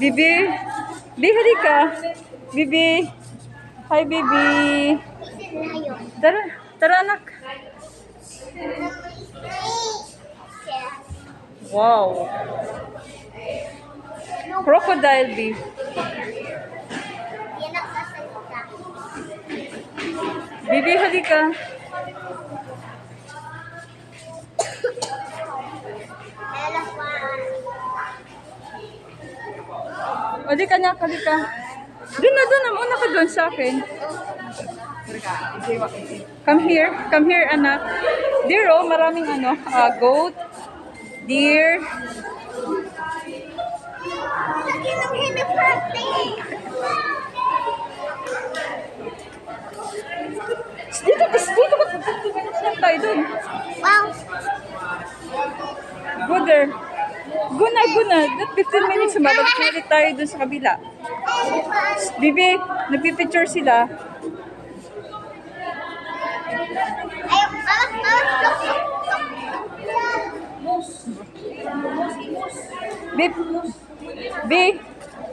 Bibi. Bibi, halika. Bibi. Hi, Bibi. Tara. Tara, anak. Wow. Crocodile beef. Bibi, halika. O, di ka na, halika. Doon na, mauna ka doon sa akin. Come here, anak. Deer, oh, maraming goat, deer. Dito, 15 minutes lang tayo doon. Wow. Go there. Go na. That 15 minutes, mabalik ulit tayo doon sa kabila. Bibi, nagpipicture sila. Bip.